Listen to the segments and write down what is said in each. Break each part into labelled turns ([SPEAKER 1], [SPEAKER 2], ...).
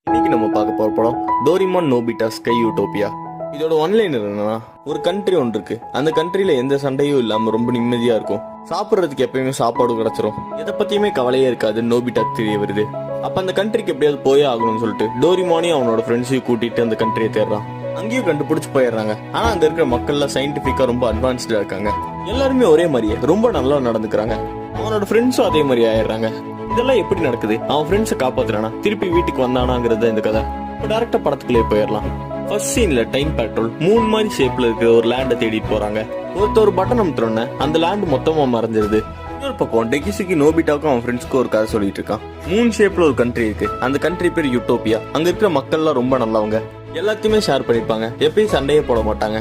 [SPEAKER 1] இன்னைக்கு நம்ம பார்க்க போற படம் டோரிமான் நோபிட்டா ஸ்கை யூட்டோபியா. இதோட ஒன்லைனர் என்னன்னா, ஒரு கண்ட்ரி ஒன்று இருக்கு. அந்த கண்ட்ரியில எந்த சண்டையும் இல்லாம ரொம்ப நிம்மதியா இருக்கும். சாப்பிடுறதுக்கு எப்பயுமே சாப்பாடு கிடைச்சிரும். எதை பத்தியுமே கவலையே இருக்காது. நோபிட்டாக்கு தெரிய வருது. அப்ப அந்த கண்ட்ரிக்கு எப்படியாவது போயே ஆகணும்னு சொல்லிட்டு டோரிமானையும் அவனோட ஃப்ரெண்ட்ஸையும் கூட்டிட்டு அந்த கண்ட்ரியை தேடுறான். அங்கேயும் கண்டுபிடிச்சு போயிடுறாங்க. ஆனா அங்க இருக்கிற மக்கள்லாம் சயின்டிபிக்கா ரொம்ப அட்வான்ஸ்டா இருக்காங்க. எல்லாருமே ஒரே மாதிரியே ரொம்ப நல்லா நடந்துக்கிறாங்க. அவனோட ஃப்ரெண்ட்ஸும் அதே மாதிரி ஆயிடுறாங்க. இதெல்லாம் எப்படி நடக்குது? அவன் ஃப்ரெண்ட்ஸை காப்பாத்துறானா, திருப்பி வீட்டுக்கு வந்தானாங்கிறது இந்த கதை. இப்போ டேரக்டா படத்துக்குள்ளே போயிடலாம். ஃபர்ஸ்ட் சீன்ல டைம் பேட்ரோல் மூணு மாதிரி ஷேப்ல இருக்கிற ஒரு லேண்டை தேடிட்டு போறாங்க. ஒருத்தர் பட்டன் அமுத்துறோன்னு அந்த லேண்ட் மொத்தமா மறைஞ்சிருது. இன்னொரு பக்கம் டெகிசுக்கு நோபிட்டாவுக்கும் அவன் ஃப்ரெண்ட்ஸ்க்கும் ஒரு கதை சொல்லிட்டு இருக்கான். மூணு ஷேப்ல ஒரு கண்ட்ரி இருக்கு. அந்த கண்ட்ரி பேர் யூட்டோபியா. அங்க இருக்கிற மக்கள்லாம் ரொம்ப நல்லவங்க. எல்லாத்தையுமே ஷேர் பண்ணிருப்பாங்க. எப்பயும் சண்டையே போட மாட்டாங்க.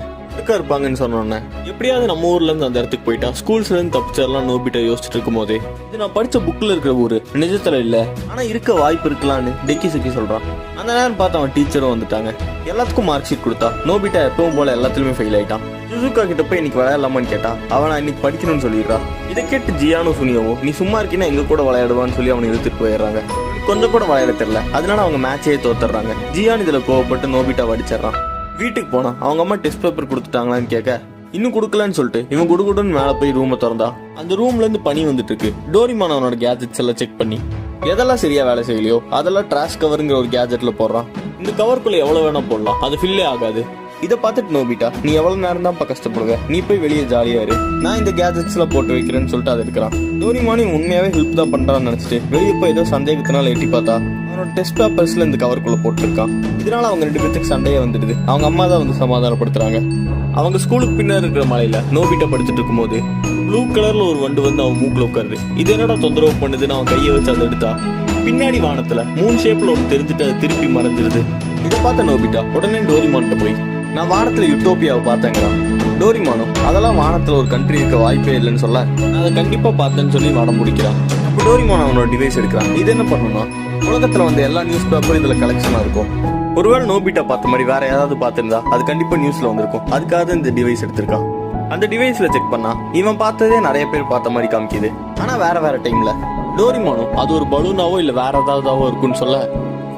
[SPEAKER 1] இருப்பாங்கன்னு சொன்னோன்னே எப்படியாவது நம்ம ஊர்ல இருந்து அந்த இடத்துக்கு போயிட்டா ஸ்கூல்ஸ்ல இருந்து தப்பிச்சிடலாம் நோபிட்டா யோசிச்சுட்டு இருக்கும் போதே, இது நான் படிச்ச புக்ல இருக்கிற ஊரு நிஜத்துல இல்ல, ஆனா இருக்க வாய்ப்பு இருக்கலான்னு டெக்கிசுக்கி சொல்றான். அந்த நேரம் பார்த்து அவன் டீச்சரும் வந்துட்டாங்க. எல்லாத்துக்கும் மார்க் ஷீட் கொடுத்தா. நோபிட்டா எப்பவும் போல எல்லாத்துலயுமே ஃபெயில் ஆயிட்டான். சுசுகா கிட்ட போய் இன்னைக்கு விளையாடலாமான்னு கேட்டா அவன் இன்னைக்கு படிக்கணும்னு சொல்லிடுறான். இதை கேட்டு ஜியானும் சுனியாவும் நீ சும்மா இருக்கீன்னா எங்க கூட விளையாடுவான்னு சொல்லி அவனை இழுத்துட்டு போயிடுறாங்க. கொஞ்சம் கூட விளையாட தெரியல. அதனால அவங்க மேட்சையே தோத்துறாங்க. ஜியான் இதுல கோவப்பட்டு நோபிட்டா அடிச்சிடறான். வீட்டுக்கு போனா அவங்க அம்மா டெஸ்ட் பேப்பர் கொடுத்துட்டாங்களான்னு கேட்க இன்னும் கொடுக்கலன்னு சொல்லிட்டு இவன் குடுகுடுன்னு மேல போய் ரூமை திறந்தா அந்த ரூம்ல இருந்து பனி வந்துட்டு இருக்கு. டோரிமான் அவனோட கேஜெட்ஸ் எல்லாம் செக் பண்ணி எதெல்லாம் சரியா வேலை செய்யலையோ அதெல்லாம் டிராஷ் கவருங்கிற ஒரு கேஜெட்ல போடுறான். இந்த கவருக்குள்ள எவ்வளவு வேணா போடலாம், அது ஃபில்லே ஆகாது. இதை பார்த்துட்டு நோபிட்டா நீ எவ்வளவு நேரம் தான் கஷ்டப்படுவ, நீ போய் வெளியே ஜாலியா இரு, நான் இந்த கேஜெட்ஸ் எல்லாம் போட்டு வைக்கிறேன்னு சொல்லிட்டு அதை எடுக்கிறான். டோரிமான் உண்மையாவே ஹெல்ப் தான் பண்றான்னு நினைச்சிட்டு வெளியே போய் ஏதோ சந்தேகத்தினால எட்டி பார்த்தா அவனோட டெஸ்ட் பேப்பர்ஸ்ல இந்த கவருக்குள்ள போட்டிருக்கான். இதனால அவங்க ரெண்டு பேருக்கு சண்டையே வந்துடுது. அவங்க அம்மா தான் வந்து சமாதானப்படுத்துறாங்க. அவங்க ஸ்கூலுக்கு பின்னாடி இருக்கிற மலையில நோபிட்டா படிச்சுட்டு இருக்கும் போது ப்ளூ கலர்ல ஒரு வண்டு வந்து அவன் மூக்குல உட்காருது. இது என்னடா தொந்தரவு பண்ணுதுன்னு அவன் கையை வச்சு அதை எடுத்தா பின்னாடி வானத்துல மூணு ஷேப்ல ஒன்று தெரிஞ்சுட்டு அதை திருப்பி மறைஞ்சிருது. இதை பார்த்த நோபிட்டா உடனே டோரிமான்கிட்ட போய் நான் வானத்துல யூட்டோபியாவை பார்த்தேங்கிறான். டோரிமானும் அதெல்லாம் வானத்துல ஒரு கண்ட்ரி இருக்க வாய்ப்பே இல்லைன்னு சொல்ல நான் அதை கண்டிப்பா பார்த்தேன்னு சொல்லி வடம் முடிக்கிறான். அப்போ டோரிமான் அவனோட டிவைஸ் எடுக்கிறான். இது என்ன பண்ணணும்னா உலகத்துல வந்து எல்லா நியூஸ் பேப்பரும் இதுல கலெக்ஷனா இருக்கும். ஒருவேளை நோபிட்டா பார்த்த மாதிரி வேற யாராவது பார்த்திருந்தா அது கண்டிப்பா நியூஸ்ல வந்திருக்கும். அதுக்காக இந்த டிவைஸ் எடுத்திருக்கான். அந்த டிவைஸ்ல செக் பண்ணா இவன் பார்த்ததே நிறைய பேர் பார்த்த மாதிரி காமிக்குது. ஆனா வேற வேற டைம்ல. டோரிமானும் அது ஒரு பலூனாவோ இல்ல வேற ஏதாவதாவோ இருக்குன்னு சொல்ல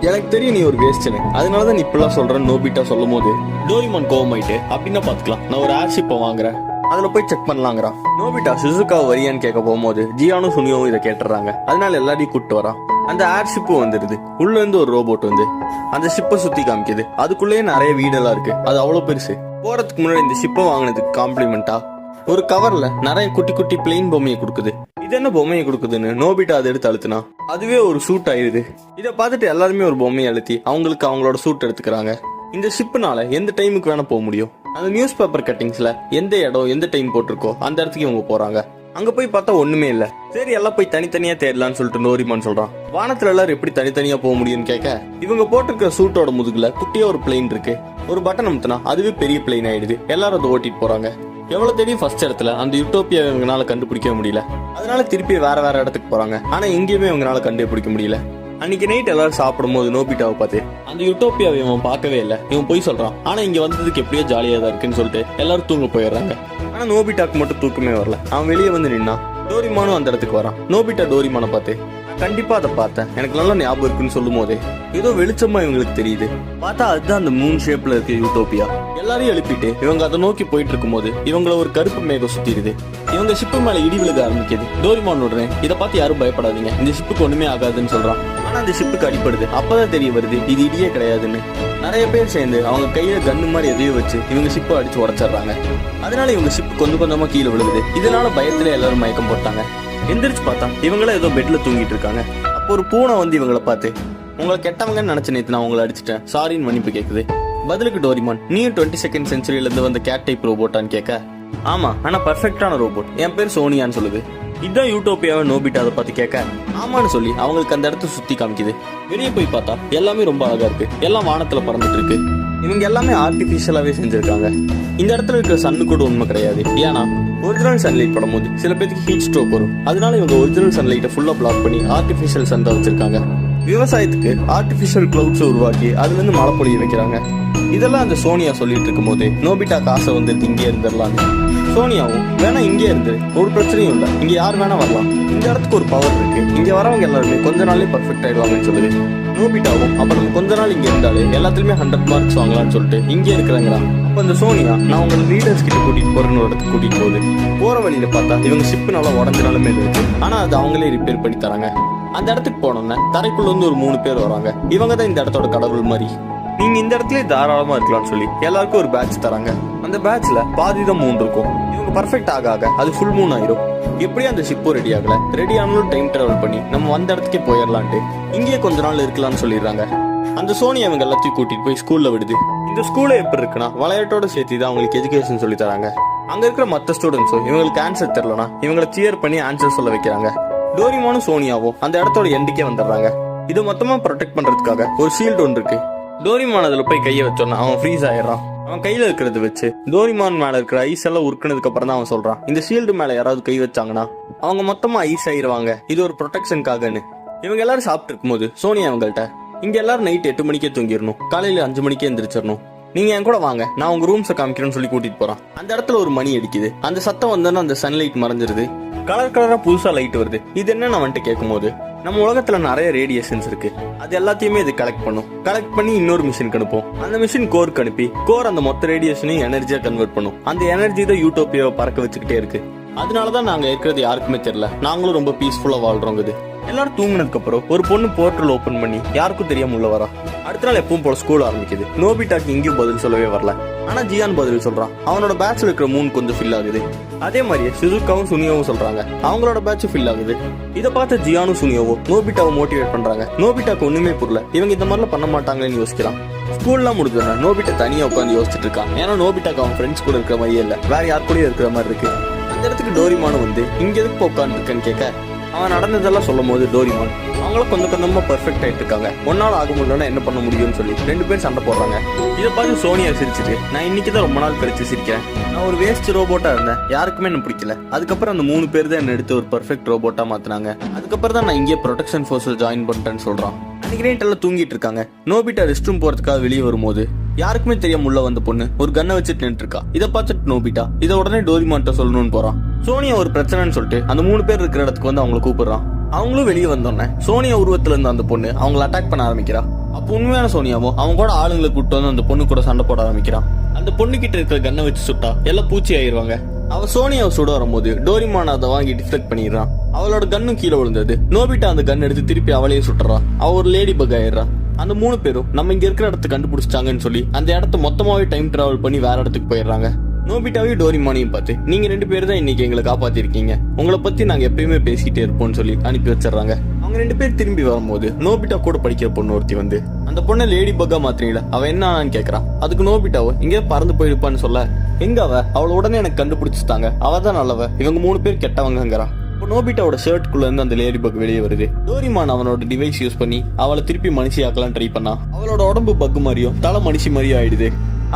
[SPEAKER 1] எனக்கு தெரியும் நீ ஒரு வேஸ்ட்னு, அதனாலதான் நீ இப்பெல்லாம் சொல்றேன்னு நோபிட்டா சொல்லும் போது டோரிமான் கோவமாயிட்டு அப்படின்னா பாத்துக்கலாம், நான் ஒரு ஏர்ஷிப்பை வாங்குறேன், அதுல போய் செக் பண்ணலாங்கிறான். நோபிட்டா சுசுகாவை வரியான்னு கேட்க போகும்போது ஜியானும் சுனியாவும் இதை கேட்டுறாங்க. அதனால எல்லாரையும் கூப்பிட்டு வரான். அந்த ஏர்ஷிப்பும் வந்துடுது. உள்ள இருந்து ஒரு ரோபோட் வந்து அந்த ஷிப்பை சுத்தி காமிக்குது. அதுக்குள்ளேயே நிறைய வீடெல்லாம் இருக்கு. அது அவ்வளவு பெருசு. போறதுக்கு முன்னாடி இந்த ஷிப்பை வாங்கினதுக்கு காம்ப்ளிமெண்டா ஒரு கவர்ல நிறைய குட்டி குட்டி பிளெயின் பொம்மையை கொடுக்குது. இது என்ன பொம்மையை கொடுக்குதுன்னு நோபிட்டா அதை எடுத்து அழுத்தினா அதுவே ஒரு சூட் ஆயிடுது. இதை பார்த்துட்டு எல்லாருமே ஒரு பொம்மையை அழுத்தி அவங்களுக்கு அவங்களோட சூட் எடுத்துக்கிறாங்க. இந்த ஷிப்புனால எந்த டைமுக்கு வேணா போக முடியும். அந்த நியூஸ் பேப்பர் கட்டிங்ஸ்ல எந்த இடம் எந்த டைம் போட்டிருக்கோ அந்த இடத்துக்கு இவங்க போறாங்க. அங்க போய் பார்த்தா ஒண்ணுமே இல்ல. சரி எல்லாம் போய் தனித்தனியா தேடலான்னு சொல்லிட்டு டோரிமான் சொல்றான். வானத்துல எல்லாரும் எப்படி தனித்தனியா போக முடியும்னு கேட்க இவங்க போட்டிருக்கிற சூட்டோட முதுகுல குட்டியா ஒரு பிளெயின் இருக்கு. ஒரு பட்டன் அமுத்தினா அதுவே பெரிய பிளெயின் ஆயிடுது. எல்லாரும் அதை ஓட்டிட்டு போறாங்க. எவ்வளவு தெரியும் ஃபர்ஸ்ட் இடத்துல அந்த யூட்டோபியா இவங்கனால கண்டுபிடிக்க முடியல. அதனால திருப்பி வேற வேற இடத்துக்கு போறாங்க. ஆனா எங்கேயுமே இவங்கனால கண்டுபிடிக்க முடியல. அன்னைக்கு நைட் எல்லாரும் சாப்பிடும் போது நோபிட்டாவை பார்த்து அந்த யூட்டோபியாவை இவன் பார்க்கவே இல்லை. இவன் போய் சொல்றான். ஆனா இங்க வந்ததுக்கு எப்படியோ ஜாலியா தான் இருக்குன்னு சொல்லிட்டு எல்லாரும் தூங்க போயிடுறாங்க. ஆனா நோபிட்டாக்கு மட்டும் தூக்கமே வரல. அவன் வெளியே வந்து நின்னா. டோரிமானும் அந்த இடத்துக்கு வரான். நோபிட்டா டோரிமான பார்த்து கண்டிப்பா அதை பார்த்தேன், எனக்கு நல்லா ஞாபகம் இருக்குன்னு சொல்லும் போதே ஏதோ வெளிச்சமா இவங்களுக்கு தெரியுது. பார்த்தா அதுதான் அந்த மூணு ஷேப்ல இருக்க யூட்டோபியா. எல்லாரையும் எழுப்பிட்டு இவங்க அதை நோக்கி போயிட்டு இருக்கும் போது இவங்கள ஒரு கருப்பு மேகம் சுத்திடுது. இவங்க ஷிப்பு மேல இடி விழுக ஆரம்பிக்குது. டோரிமான் உடனே இதை பார்த்து யாரும் பயப்படாதீங்க, இந்த ஷிப்புக்கு ஒண்ணுமே ஆகாதுன்னு சொல்றான். ஆனா அந்த ஷிப்புக்கு அடிப்படுது. அப்பதான் தெரிய வருது இது இடியே கிடையாதுன்னு. நிறைய பேர் சேர்ந்து அவங்க கையில கன்னு மாதிரி எதையோ வச்சு இவங்க ஷிப்பை அடிச்சு உடச்சிடுறாங்க. அதனால இவங்க ஷிப்பு கொஞ்சம் கொஞ்சமா கீழே விழுகுது. இதனால பயத்துல எல்லாரும் மயக்கம் போட்டாங்க. எந்திரிச்சு பார்த்தா இவங்கள ஏதோ பெட்ல தூங்கிட்டு இருக்காங்க. அப்போ ஒரு பூனை வந்து இவங்களை பார்த்து உங்களை கெட்டவங்கன்னு நினைச்ச நேத்து நான் உங்களை அடிச்சிட்டேன், சாரின்னு மன்னிப்பு கேக்குது. பதிலுக்கு டோரிமான் நீயும் 22nd செஞ்சுரியில இருந்து வந்த கேட் டைப் ரோபோட்டான்னு கேட்க ஆமா ஆனா பர்ஃபெக்டான ரோபோட், என் பேர் சோனியான்னு சொல்லுது. இதுதான் யூட்டோபியாவை நோபிட்டா அதை பார்த்து கேட்க ஆமான்னு சொல்லி அவங்களுக்கு அந்த இடத்த சுத்தி காமிக்குது. வெளியே போய் பார்த்தா எல்லாமே ரொம்ப அழகா இருக்கு. எல்லாம் வானத்துல பறந்துட்டு இருக்கு. இவங்க எல்லாமே ஆர்டிபிஷியலாவே செஞ்சிருக்காங்க. இந்த இடத்துல இருக்கிற சன்னு கூட உண்மை கிடையாது. ஏன்னா ஒரிஜினல் சன்லைட் படும்போது சில பேருக்கு ஹீட் ஸ்ட்ரோக் வரும். அதனால இவங்க ஒரிஜினல் சன்லைட்டை ஃபுல்லா பிளாக் பண்ணி ஆர்டிபிஷியல் சன் தான் வச்சிருக்காங்க. விவசாயத்துக்கு ஆர்டிபிஷியல் கிளவுட்ஸ் உருவாக்கி அதுல இருந்து மழை பொழிய வைக்கிறாங்க. இதெல்லாம் அந்த சோனியா சொல்லிட்டு இருக்கும் போது நோபிட்டா காசை வந்துட்டு இங்கே இருந்துடலான்னு. சோனியாவும் வேணா இங்கே இருந்து ஒரு பிரச்சனையும் இல்லை, இங்க யார் வேணா வரலாம், இந்த இடத்துக்கு ஒரு பவர் இருக்கு, இங்க வரவங்க எல்லாருமே கொஞ்ச நாள்லயே பர்ஃபெக்ட் ஆயிடுவாங்கன்னு சொல்லுது. நோபிட்டாவும் அப்ப நம்ம கொஞ்ச நாள் இங்க இருந்தாலே எல்லாத்துலயுமே 100 மார்க்ஸ் வாங்கலாம்னு சொல்லிட்டு இங்கே இருக்கிறாங்களாம். அப்ப இந்த சோனியா நான் உங்க லீடர்ஸ் கிட்ட கூட்டிட்டு போறேன்னு ஒரு இடத்துக்கு கூட்டிட்டு போகுது. போற வழியில பார்த்தா இவங்க ஷிப் நல்லா உடஞ்சினாலுமே இருக்கு, ஆனா அது அவங்களே ரிப்பேர் பண்ணி தராங்க. அந்த இடத்துக்கு போனோம்னா தரைக்குள்ள வந்து ஒரு 3 பேர் வராங்க. இவங்க தான் இந்த இடத்தோட கடவுள் மாதிரி. நீங்க இந்த இடத்துல தாராளமா இருக்கலாம்னு சொல்லி எல்லாருக்கும் ஒரு பேட்ச் தராங்க. அந்த பேட்ச்ல பாதி தான் மூன் இருக்கும். இவங்க பர்ஃபெக்ட் ஆக அது ஃபுல் மூன் ஆயிரும். எப்படியும் அந்த ஷிப்பும் ரெடி ஆகல. ரெடி ஆனாலும் டைம் டிராவல் பண்ணி நம்ம வந்த இடத்துக்கே போயிடலான்ட்டு இங்கேயே கொஞ்ச நாள் இருக்கலாம்னு சொல்லிடுறாங்க. அந்த சோனியா இவங்க எல்லாத்தையும் கூட்டிட்டு போய் ஸ்கூல்ல விடுது. இந்த ஸ்கூல்ல எப்படி இருக்குன்னா விளையாட்டோட சேர்த்து தான் அவங்களுக்கு எஜுகேஷன் சொல்லி தராங்க. அங்க இருக்கிற மற்ற ஸ்டூடெண்ட்ஸும் இவங்களுக்கு ஆன்சர் தெரியலனா இவங்களை சியர் பண்ணி ஆன்சர் சொல்ல வைக்கிறாங்க. டோரிமானும் சோனியாவும் அந்த இடத்தோட எண்டுக்கே வந்துடுறாங்க. இது மொத்தமா ப்ரொடெக்ட் பண்றதுக்காக ஒரு ஷீல்டு ஒன்று இருக்கு. டோரிமான் அதுல போய் கையை வச்சோன்னா அவன் ஃப்ரீஸ் ஆயிடுறான். அவன் கையில இருக்கிறத வச்சு டோரிமான் மேல இருக்கிற ஐஸ் எல்லாம் உருக்குனதுக்கு அப்புறம் தான் அவன் சொல்றான், இந்த ஷீல்டு மேல யாராவது கை வச்சாங்கன்னா அவங்க மொத்தமா ஐஸ் ஆயிருவாங்க, இது ஒரு ப்ரொடெக்ஷனுக்காகன்னு. இவங்க எல்லாரும் சாப்பிட்டு இருக்கும்போது சோனியா அவங்கள்ட்ட, இங்க எல்லாரும் நைட் 8 மணிக்கே தூங்கிடணும், காலையில 5 மணிக்கே எந்திரிச்சிடணும், நீங்க என் கூட வாங்க, நான் உங்க ரூம்ஸை காமிக்கிறேன்னு சொல்லி கூட்டிட்டு போறான். அந்த இடத்துல ஒரு மணி அடிக்குது. அந்த சத்தம் வந்தோன்னா அந்த சன்லைட் மறைஞ்சிருது. கலர் கலரா புதுசா லைட் வருது. இது என்னன்னு வந்துட்டு கேட்கும் போது, நம்ம உலகத்துல நிறைய ரேடியேஷன்ஸ் இருக்கு, அது எல்லாத்தையுமே இது கலெக்ட் பண்ணும். கலெக்ட் பண்ணி இன்னொரு மிஷினுக்கு அனுப்பும். அந்த மிஷின் கோருக்கு அனுப்பி கோர் அந்த மொத்த ரேடியேஷனையும் எனர்ஜியா கன்வெர்ட் பண்ணும். அந்த எனர்ஜி தான் யூட்டோப்பியாவை பறக்க வச்சுக்கிட்டே இருக்கு. அதனாலதான் நாங்க இருக்கிறது யாருக்குமே தெரியல, நாங்களும் ரொம்ப பீஸ்ஃபுல்லா வாழ்றோங்குது. எல்லாரும் தூங்கினதுக்கு அப்புறம் ஒரு பொண்ணு போர்ட்டல் ஓபன் பண்ணி யாருக்கும் தெரியாம உள்ள வரா. அடுத்த நாள் எப்பவும் போல ஸ்கூல் ஆரம்பிக்குது. நோபிட்டாக்கு இங்கேயும் பதில் சொல்லவே வரல. ஆனா ஜியான் பதில் சொல்றான். அவனோட பேட்ச்ல இருக்கிற மூன் கொஞ்சம் ஃபில் ஆகுது. அதே மாதிரியே சிசுகாவும் சுனியாவும் சொல்றாங்க அவங்களோட பேட்ச் ஃபில் ஆகுது. இதை பார்த்து ஜியானும் சுனியாவும் நோபிட்டாவை மோட்டிவேட் பண்றாங்க. நோபிட்டாக்கு ஒண்ணுமே புரியல, இவங்க இந்த மாதிரிலாம் பண்ண மாட்டாங்களேன்னு யோசிக்கிறான். ஸ்கூல்லாம் முடிஞ்சோன்னா நோபிட்டா தனியா உட்காந்து யோசிச்சுட்டு இருக்கான். ஏன்னா நோபிட்டாக்கு அவன் ஃப்ரெண்ட்ஸ் கூட இருக்கிற மாதிரியே இல்ல, வேற யார் கூடயும் இருக்கிற மாதிரி இருக்கு. அந்த இடத்துக்கு டோரிமானும் வந்து இங்க எதுக்கு உட்காந்து இருக்கேன்னு கேட்க, அவன் நடந்ததெல்லாம் சொல்லும் போது டோரிமான் அவங்கள கொஞ்சம் கொஞ்சமா பெர்ஃபெக்ட் ஆயிட்டு இருக்காங்க, ஒன்னால ஆக முடியலன்னா என்ன பண்ண முடியும்னு சொல்லி 2 பேரும் சண்டை போடுறாங்க. இதை பார்த்து சோனியா சிரிச்சுட்டு, நான் இன்னைக்குதான் ரொம்ப நாள் கழிச்சு சிரிக்கிறேன், நான் ஒரு வேஸ்ட் ரோபோட்டா இருந்தேன், யாருக்குமே என்ன பிடிக்கல, அதுக்கப்புறம் அந்த 3 பேர் தான் என்ன எடுத்து ஒரு பெர்ஃபெக்ட் ரோபோட்டா மாத்தினாங்க, அதுக்கப்புறம் தான் நான் இங்கே ப்ரொடெக்ஷன் ஃபோர்ஸில் ஜாயின் பண்ணிட்டேன்னு சொல்றான். அன்னைக்கு நைட் எல்லாம் தூங்கிட்டு இருக்காங்க. நோபிட்டா ரெஸ்ட் ரூம் போறதுக்காக வெளியே வரும்போது யாருக்குமே தெரியாம உள்ள வந்த பொண்ணு ஒரு கன்னை வச்சுட்டு நின்று இருக்கா. இதை பார்த்துட்டு நோபிட்டா இதை உடனே டோரிமான்ட்ட சொல்லணும்னு போறான். சோனியா ஒரு பிரச்சனைன்னு சொல்லிட்டு அந்த 3 பேர் இருக்கிற இடத்துக்கு வந்து அவங்களை கூப்பிடுறான். அவங்களும் வெளியே வந்தோடனே சோனியா உருவத்துல இருந்த அந்த பொண்ணு அவங்களை அட்டாக் பண்ண ஆரம்பிக்கிறா. அப்போ உண்மையான சோனியாவும் அவங்க கூட ஆளுங்களை கூப்பிட்டு வந்து அந்த பொண்ணு கூட சண்டை போட ஆரம்பிக்கிறான். அந்த பொண்ணு கிட்ட இருக்கிற கன்னை வச்சு சுட்டா எல்லாம் பூச்சி ஆயிருவாங்க. அவ சோனியாவை சுட வரும்போது டோரிமான் அதை வாங்கி டிஃப்ளெக்ட் பண்ணிடுறான். அவளோட கன்னும் கீழே விழுந்தது. நோபிட்டா அந்த கன் எடுத்து திருப்பி அவளையே சுட்டுறான். அவ ஒரு லேடி பக் ஆயிடுறான். அந்த 3 பேரும் நம்ம இங்க இருக்கிற இடத்த கண்டுபிடிச்சிட்டாங்கன்னு சொல்லி அந்த இடத்த மொத்தமாவே டைம் டிராவல் பண்ணி வேற இடத்துக்கு போயிடுறாங்க. நோபிட்டாவையும் டோரிமானையும் பார்த்து, நீங்க 2 பேர் தான் இன்னைக்கு எங்களை காப்பாத்திருக்கீங்க, உங்களை பத்தி நாங்க எப்பயுமே பேசிக்கிட்டே இருப்போம்னு சொல்லி அனுப்பி வச்சிடறாங்க. அவங்க 2 பேர் திரும்பி வரும்போது நோபிட்டா கூட படிக்கிற பொண்ணு ஒருத்தி வந்து அந்த பொண்ணை லேடி பக்கா மாத்திரீங்களா, அவ என்ன ஆனான்னு கேக்குறான். அதுக்கு நோபிட்டாவோ இங்கே பறந்து போயிருப்பான்னு சொல்ல, எங்க அவளை உடனே எனக்கு கண்டுபிடிச்சிட்டாங்க, அவ தான் நல்லவ, இவங்க 3 பேர் கெட்டவங்கிறான். நோபிட்டாவோட ஷர்ட்குள்ள இருந்து அந்த லேடி பக் வெளியே வருது. டோரிமான் அவனோட டிவைஸ் யூஸ் பண்ணி அவளை திருப்பி மனுஷியாக்கலாம் ட்ரை பண்ணா. அவளோட உடம்பு பக் மாதிரியும் தலை மனுஷி மாதிரியும் ஆயிடுது.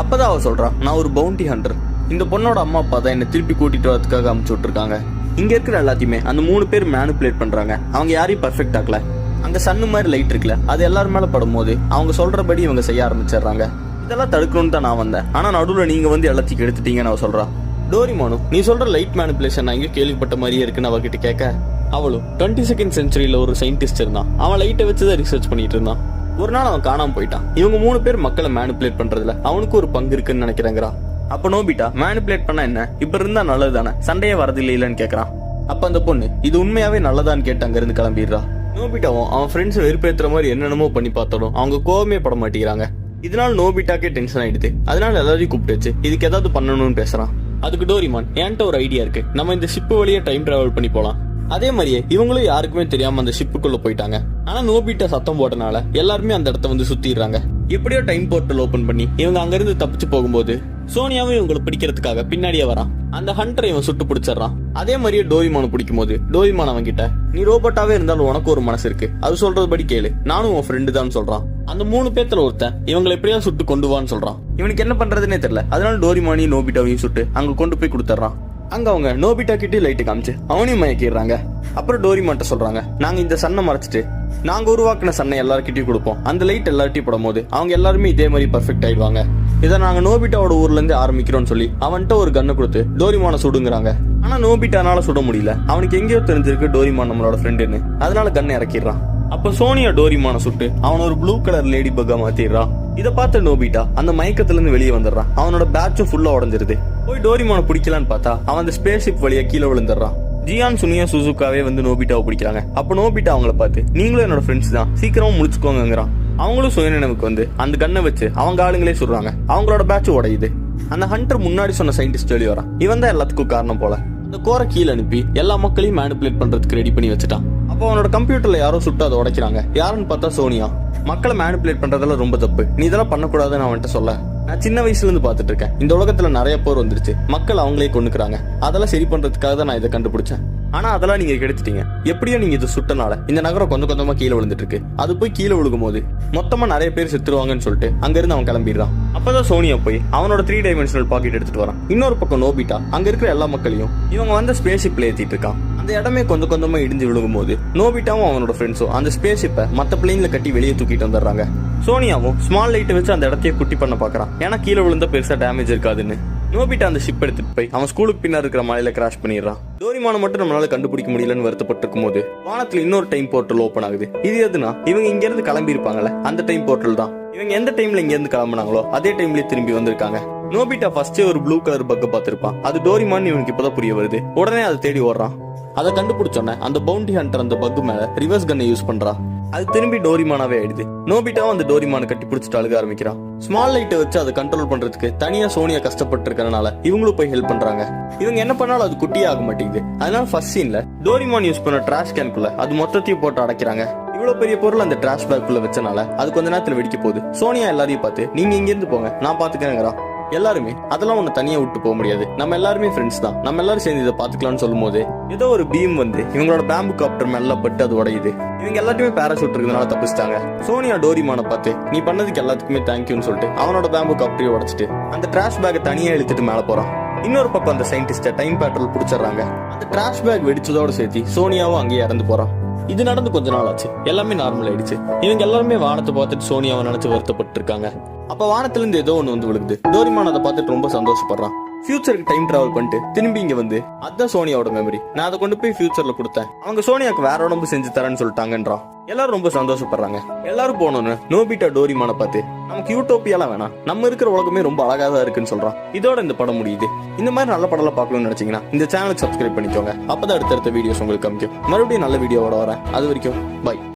[SPEAKER 1] அப்பதான் அவ சொல்றான், நான் ஒரு பவுண்டி ஹண்டர், இந்த பொண்ணோட அம்மா அப்பா தான் என்ன திருப்பி கூட்டிட்டு வரதுக்காக அமுச்சு விட்டுருக்காங்க. இங்க இருக்கிற எல்லாத்தையுமே அந்த 3 பேர் மேனிபுலேட் பண்றாங்க. அவங்க யாரையும் பர்ஃபெக்ட் ஆக்கல. அங்க சன்னு மாதிரி லைட் இருக்குல்ல, அது எல்லாரும் மேல படும்போது அவங்க சொல்றபடி இவங்க செய்ய ஆரம்பிச்சிடுறாங்க. இதெல்லாம் தடுக்கணும்னு தான் நான் வந்தேன், ஆனா நடுவில் நீங்க வந்து எல்லாத்தையும் எடுத்துட்டீங்கன்னு அவ சொல்றான். டோரிமானும் நீ சொல்ற லைட் மேனிபுலேஷன் நான் இங்கே கேள்விப்பட்ட மாதிரியே இருக்குன்னு அவகிட்ட கேட்க, அவளும் 22nd செஞ்சுரியில ஒரு சயின்டிஸ்ட் இருந்தான், அவன் லைட்டை வச்சுதான் ரிசர்ச் பண்ணிட்டு இருந்தான். ஒரு நாள் அவன் காணாம போயிட்டான். இவங்க 3 பேர் மக்களை மேனிபுலேட் பண்றதுல அவனுக்கு ஒரு பங்கு இருக்குன்னு நினைக்கிறாங்கறா. அப்ப நோபிட்டா மேனிபுலேட் பண்ணா என்ன, இப்ப இருந்தா நல்லதுதானே, சண்டையே வரது இல்லைன்னு கேக்குறான். அப்ப அந்த பொண்ணு இது உண்மையாவே நல்லதான்னு கேட்டு அங்க இருந்து கிளம்பிடுறா. நோபிட்டாவும் அவன் ஃப்ரெண்ட்ஸ் வெறுப்பேற்றுற மாதிரி என்னென்னமோ பண்ணி பார்த்தாலும் அவங்க கோவமே பட மாட்டேங்கிறாங்க. இதனால நோபிட்டாக்கே டென்ஷன் ஆயிடுது. அதனால எல்லாரையும் கூப்பிட்டு வச்சு இதுக்கு ஏதாவது பண்ணணும்னு பேசுறான். அதுக்கு டோரிமான், என்கிட்ட ஒரு ஐடியா இருக்கு, நம்ம இந்த ஷிப்பு வழியா டைம் டிராவல் பண்ணி போலாம். அதே மாதிரியே இவங்களும் யாருக்குமே தெரியாம அந்த ஷிப்புக்குள்ள போயிட்டாங்க. ஆனா நோபிட்டா சத்தம் போட்டனால எல்லாருமே அந்த இடத்த வந்து சுத்திடுறாங்க. எப்படியோ டைம் போர்ட்டல் ஓபன் பண்ணி இவங்க அங்க இருந்து தப்பிச்சு போகும்போது சோனியாவும் இவங்களை பிடிக்கிறதுக்காக பின்னாடியே வரான். அந்த ஹண்டரை இவன் சுட்டு பிடிச்சிடறான். அதே மாதிரியே டோரிமானை பிடிக்கும் போது டோரிமான் அவன் கிட்ட, நீ ரோபோட்டாவே இருந்தாலும் உனக்கு ஒரு மனசு இருக்கு, அது சொல்றதுபடி கேளு, நானும் உன் ஃப்ரெண்டு தான் சொல்றான். அந்த 3 பேத்துல ஒருத்தன் இவங்களை எப்படியா சுட்டு கொண்டு வான்னு சொல்றான். இவனுக்கு என்ன பண்றதுன்னே தெரியல. அதனால டோரிமானையும் நோபிட்டாவையும் சுட்டு அங்க கொண்டு போய் கொடுத்துறான். அங்க அவங்க நோபிட்டா கிட்டே லைட்டு காமிச்சு அவனையும் மயக்கிடுறாங்க. அப்புறம் டோரிமான்ட்ட சொல்றாங்க, நாங்க இந்த சன்னை மறைச்சிட்டு நாங்க உருவாக்குன சன்னை எல்லார்கிட்டயும் கொடுப்போம், அந்த லைட் எல்லார்ட்டையும் போடும் போது அவங்க எல்லாருமே இதே மாதிரி பர்ஃபெக்ட் ஆயிடுவாங்க. இதை நாங்க நோபிட்டாவோட ஊர்ல இருந்து ஆரம்பிக்கிறோம்னு சொல்லி அவன்கிட்ட ஒரு கண்ணை கொடுத்து டோரிமான சுடுங்கிறாங்க. ஆனா நோபிட்டானால சுட முடியல. அவனுக்கு எங்கேயோ தெரிஞ்சிருக்கு டோரிமான் நம்மளோட ஃப்ரெண்டுன்னு. அதனால கண்ணை இறக்கிடுறான். அப்ப சோனியா டோரிமான சுட்டு அவன் ஒரு ப்ளூ கலர் லேடி பக்கா மாத்திடுறான். இதை பார்த்த நோபிட்டா அந்த மயக்கத்துல இருந்து வெளியே வந்துடுறான். அவனோட பேட்சும் ஃபுல்லா உடஞ்சிருது. போய் டோரிமான பிடிக்கலான்னு பார்த்தா அவன் அந்த ஸ்பேஸ் ஷிப் வழியா கீழே விழுந்துடுறான். ஜியான், சுனியா, சுசுகாவே வந்து நோபிட்டாவை பிடிக்கிறாங்க. அப்ப நோபிட்டா அவங்கள பார்த்து நீங்களும் என்னோட ஃப்ரெண்ட்ஸ் தான், சீக்கிரமா முடிச்சுக்கோங்கிறான். அவங்களும் சுயநினைவுக்கு வந்து அந்த கண்ணை வச்சு அவங்க ஆளுங்களே சொல்றாங்க. அவங்களோட பேட்ச் உடையுது. அந்த ஹண்டர் முன்னாடி சொன்ன சயின்டிஸ்ட் வெளியே வரான். இவன் தான் எல்லாத்துக்கும் காரணம் போல. அந்த கோரை கீழே அனுப்பி எல்லா மக்களையும் மேனிபுலேட் பண்றதுக்கு ரெடி பண்ணி வச்சுட்டான். அப்போ அவனோட கம்ப்யூட்டர்ல யாரோ சுட்டு அதை உடைக்கிறாங்க. யாருன்னு பார்த்தா சோனியா. மக்களை மேனிபுலேட் பண்றதெல்லாம் ரொம்ப தப்பு, நீ இதெல்லாம் பண்ணக்கூடாதுன்னு அவன்கிட்ட சொல்ல, நான் சின்ன வயசுல இருந்து பாத்துட்டு இருக்கேன், இந்த உலகத்துல நிறைய போர் வந்துருச்சு, மக்கள் அவங்களே கொண்டுக்கிறாங்க, அதெல்லாம் சரி பண்றதுக்காக தான் நான் இதை கண்டுபிடிச்சேன். ஆனா அதெல்லாம் நீங்க கெடுத்துட்டீங்க. எப்படியோ நீங்க இது சுட்டனால இந்த நகரம் கொஞ்சம் கொஞ்சமா கீழே விழுந்துட்டு இருக்கு. அது போய் கீழே விழுகும் போது மொத்தமா நிறைய பேர் செத்துருவாங்கன்னு சொல்லிட்டு அங்க இருந்து அவன் கிளம்பிடுறான். அப்பதான் சோனியா போய் அவனோட 3 டைமென்ஷனல் பாக்கெட் எடுத்துட்டு வரான். இன்னொரு பக்கம் நோபிட்டா அங்க இருக்கிற எல்லா மக்களையும் இவங்க வந்த ஸ்பேஸ் ஷிப்ல ஏத்திட்டு இருக்கான். அந்த இடமே கொஞ்சம் கொஞ்சமா இடிஞ்சு விழுகும் போது நோபிட்டாவும் அவனோட ஃப்ரெண்ட்ஸும் அந்த ஸ்பேஸ் ஷிப்பை மத்த பிளேன்ல கட்டி வெளியே தூக்கிட்டு வந்துடுறாங்க. சோனியாவும் ஸ்மால் லைட்டை வச்சு அந்த இடத்தையே குட்டி பண்ண பாக்குறான். ஏன்னா கீழே விழுந்த பெருசா டேமேஜ் இருக்காதுன்னு. நோபிட்டா அந்த ஷிப் எடுத்துட்டு போய் அவன் ஸ்கூலுக்கு பின்னாடி இருக்கிற மலையில கிராஷ் பண்ணிடுறான். டோரிமான மட்டும் நம்மளால கண்டுபிடிக்க முடியலன்னு வருத்தப்பட்டு இருக்கும் போது வானத்துல இன்னொரு டைம் போர்ட்டல் ஓபன் ஆகுது. இது எதுனா இவங்க இங்க இருந்து கிளம்பி இருப்பாங்கல்ல, அந்த டைம் போர்ட்டல் தான். இவங்க எந்த டைம்ல இங்க இருந்து கிளம்புனாங்களோ அதே டைம்லயே திரும்பி வந்திருக்காங்க. நோபிட்டா ஃபர்ஸ்டே ஒரு ப்ளூ கலர் பக்க பார்த்திருப்பான். அது டோரிமான் இவனுக்கு இப்பதான் புரிய வருது. உடனே அதை தேடி ஓடுறான். அதை கண்டுபிடிச்சோன்னே அந்த பவுண்டி ஹண்டர் அந்த பக்கு மேல ரிவர்ஸ் கன்னை யூஸ் பண்றான். அது திரும்பி டோரிமானாவே ஆயிடுது. நோபிட்டாவும் அந்த டோரிமான கட்டி பிடிச்சிட்டு அழுக ஆரம்பிக்கிறான். ஸ்மால் லைட்டை வச்சு அதை கண்ட்ரோல் பண்றதுக்கு தனியா சோனியா கஷ்டப்பட்டு இருக்கறனால இவங்களும் போய் ஹெல்ப் பண்றாங்க. இவங்க என்ன பண்ணாலும் அது குட்டியே ஆக மாட்டேங்குது. அதனால ஃபர்ஸ்ட் சீன்ல டோரிமான் யூஸ் பண்ண டிராஷ் கேன்குள்ள அது மொத்தத்தையும் போட்டு அடைக்கிறாங்க. இவ்வளவு பெரிய பொருள் அந்த டிராஷ் பேக்குள்ள வச்சனால அது கொஞ்ச நேரத்துல வெடிக்க போகுது. சோனியா எல்லாரையும் பார்த்து நீங்க இங்க இருந்து போங்க, நான் பாத்துக்கிறேங்கிறான். எல்லாருமே அதெல்லாம் ஒண்ணு தனியா விட்டு போக முடியாது, நம்ம எல்லாருமே ஃப்ரெண்ட்ஸ் தான், நம்ம எல்லாரும் சேர்ந்து இதை பாத்துக்கலாம்னு சொல்லும் போது ஏதோ ஒரு பீம் வந்து இவங்களோட பேம்பு காப்டர் மேல பட்டு அது உடையுது. இவங்க எல்லாத்தையுமே பேராசூட் இருக்கிறதுனால தப்பிச்சிட்டாங்க. சோனியா டோரிமான பார்த்து நீ பண்ணதுக்கு எல்லாத்துக்குமே தேங்க்யூன்னு சொல்லிட்டு அவனோட பேம்பு காப்டரையே உடைச்சிட்டு அந்த டிராஷ் பேக்கை தனியா இழுத்துட்டு மேல போறான். இன்னொரு பக்கம் அந்த சயின்டிஸ்ட டைம் பேட்ரோல் பிடிச்சிடறாங்க. அந்த டிராஷ் பேக் வெடிச்சதோட சேர்த்து சோனியாவும் அங்கேயே இறந்து போறான். இது நடந்து கொஞ்ச நாள் ஆச்சு. எல்லாமே நார்மல் ஆயிடுச்சு. இவங்க எல்லாருமே வானத்தை பார்த்துட்டு சோனியாவை நினைச்சு வருத்தப்பட்டு இருக்காங்க. அப்ப வானத்துல இருந்து ஏதோ ஒண்ணு வந்து விழுகுது. டோரிமான் அதை பார்த்துட்டு ரொம்ப சந்தோஷப்படுறான். ஃபியூச்சருக்கு டைம் டிராவல் பண்ணிட்டு திரும்பி இங்க வந்து அதான் சோனியாவோட மெமரி, நான் அதை கொண்டு போய் ஃபியூச்சர்ல கொடுத்தேன், அவங்க சோனியாக்கு வேற உடம்பு செஞ்சு தரேன்னு சொல்லிட்டாங்கன்றான். எல்லாரும் ரொம்ப சந்தோஷப்படுறாங்க. எல்லாரும் போனோன்னு நோபிட்டா டோரிமான பார்த்து நமக்கு யூட்டோப்பியாலாம் வேணாம், நம்ம இருக்கிற உலகமே ரொம்ப அழகா தான் இருக்குன்னு சொல்றான். இதோட இந்த படம் முடியுது. இந்த மாதிரி நல்ல படம் பார்க்கணும்னு நினைச்சீங்கன்னா இந்த சேனலுக்கு சப்ஸ்கிரைப் பண்ணிக்கோங்க. அப்பதான் அடுத்தடுத்த வீடியோஸ் உங்களுக்கு காமிக்கும். மறுபடியும் நல்ல வீடியோவோட வரேன். அது வரைக்கும் பை.